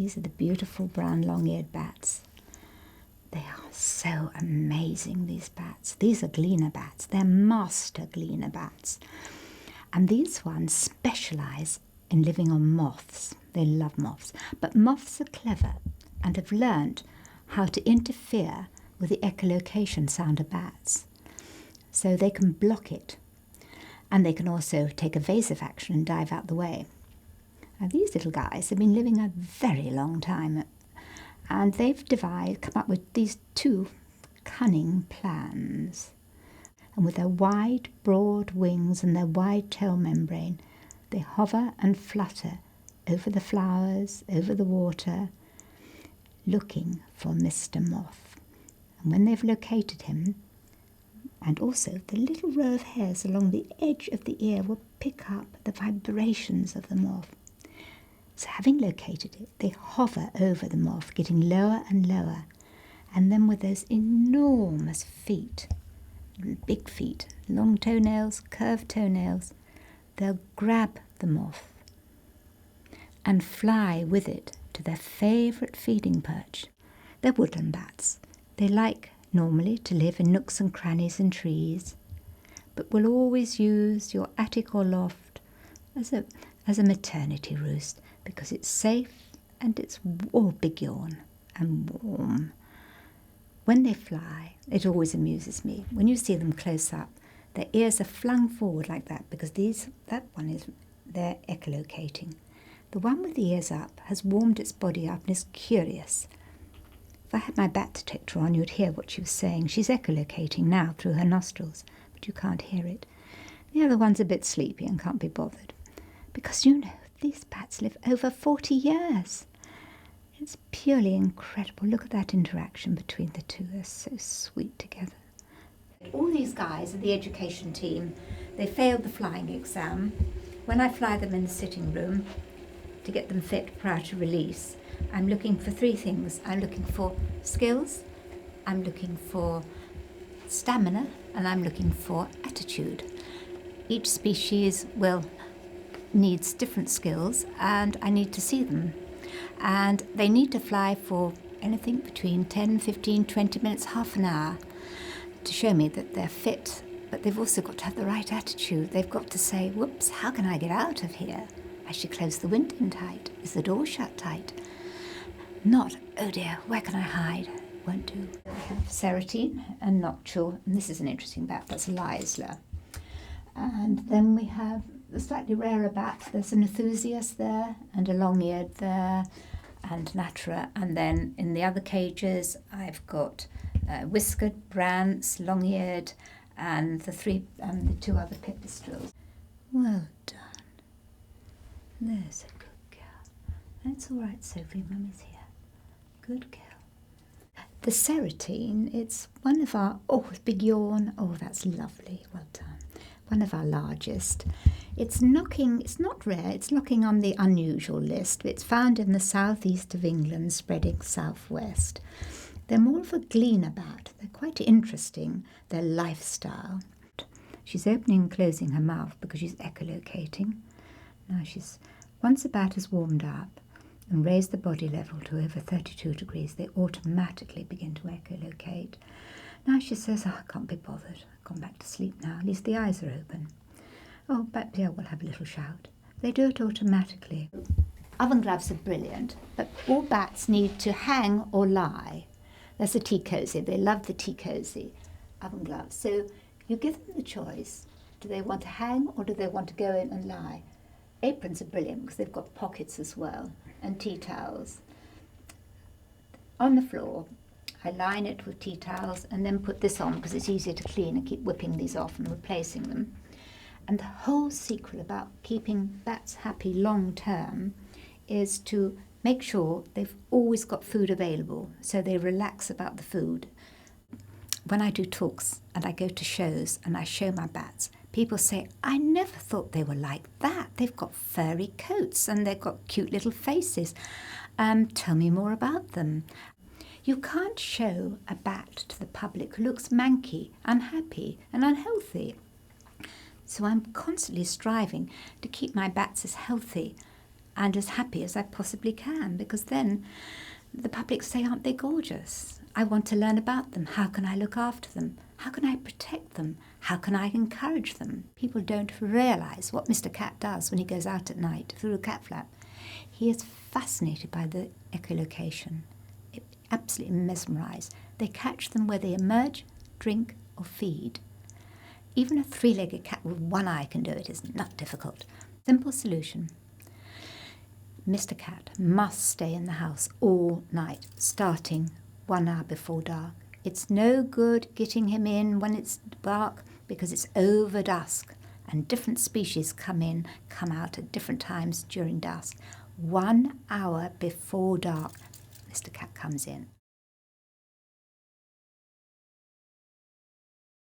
These are the beautiful brown long-eared bats. They are so amazing, these bats. These are gleaner bats. They're master gleaner bats. And these ones specialise in living on moths. They love moths. But moths are clever and have learnt how to interfere with the echolocation sound of bats. So they can block it. And they can also take evasive action and dive out the way. Now, these little guys have been living a very long time. And they've come up with these two cunning plans. And with their wide, broad wings and their wide tail membrane, they hover and flutter over the flowers, over the water, looking for Mr. Moth. And when they've located him, and also the little row of hairs along the edge of the ear will pick up the vibrations of the moth. So having located it, they hover over the moth, getting lower and lower. And then with those enormous feet, big feet, long toenails, curved toenails, they'll grab the moth and fly with it to their favourite feeding perch. They're woodland bats. They like normally to live in nooks and crannies in trees, but will always use your attic or loft as a maternity roost, because it's safe and it's all big yawn and warm. When they fly, it always amuses me. When you see them close up, their ears are flung forward like that, because they're echolocating. The one with the ears up has warmed its body up and is curious. If I had my bat detector on, you'd hear what she was saying. She's echolocating now through her nostrils, but you can't hear it. The other one's a bit sleepy and can't be bothered. Because, you know, these bats live over 40 years. It's purely incredible. Look at that interaction between the two. They're so sweet together. All these guys are the education team. They failed the flying exam. When I fly them in the sitting room to get them fit prior to release, I'm looking for three things. I'm looking for skills, I'm looking for stamina, and I'm looking for attitude. Each species needs different skills, and I need to see them. And they need to fly for anything between 10, 15, 20 minutes, half an hour to show me that they're fit. But they've also got to have the right attitude. They've got to say, whoops, how can I get out of here? I should close the window in tight. Is the door shut tight? Not, oh dear, where can I hide? Won't do. We have Ceratine and Noctule, and this is an interesting bat, that's Leisler. And then we have the slightly rarer bat. There's an Enthusiast there, and a long-eared there, and Natura. And then in the other cages, I've got whiskered, Brandt's, long-eared, and the two other pipistrelles. Well done. There's a good girl. That's all right, Sophie. Mummy's here. Good girl. The Ceratine, it's one of our... Oh, big yawn. Oh, that's lovely. Well done. One of our largest. It's not rare, it's knocking on the unusual list. It's found in the southeast of England, spreading southwest. They're more of a gleaner bat. They're quite interesting, their lifestyle. She's opening and closing her mouth because she's echolocating. Now once a bat has warmed up and raised the body level to over 32 degrees, they automatically begin to echolocate. Now she says, I can't be bothered. I've gone back to sleep now. At least the eyes are open. Oh, but yeah, we'll have a little shout. They do it automatically. Oven gloves are brilliant, but all bats need to hang or lie. There's a tea cosy. They love the tea cosy oven gloves. So you give them the choice. Do they want to hang or do they want to go in and lie? Aprons are brilliant because they've got pockets as well, and tea towels. On the floor, I line it with tea towels and then put this on because it's easier to clean and keep whipping these off and replacing them. And the whole secret about keeping bats happy long term is to make sure they've always got food available so they relax about the food. When I do talks and I go to shows and I show my bats, people say, I never thought they were like that. They've got furry coats and they've got cute little faces. Tell me more about them. You can't show a bat to the public who looks manky, unhappy and unhealthy. So I'm constantly striving to keep my bats as healthy and as happy as I possibly can, because then the public say, aren't they gorgeous? I want to learn about them. How can I look after them? How can I protect them? How can I encourage them? People don't realise what Mr. Cat does when he goes out at night through a cat flap. He is fascinated by the echolocation, absolutely mesmerised. They catch them where they emerge, drink or feed. Even a three-legged cat with one eye can do it. It's not difficult. Simple solution. Mr. Cat must stay in the house all night, starting 1 hour before dark. It's no good getting him in when it's dark because it's over dusk and different species come out at different times during dusk. 1 hour before dark, Mr. Cat comes in.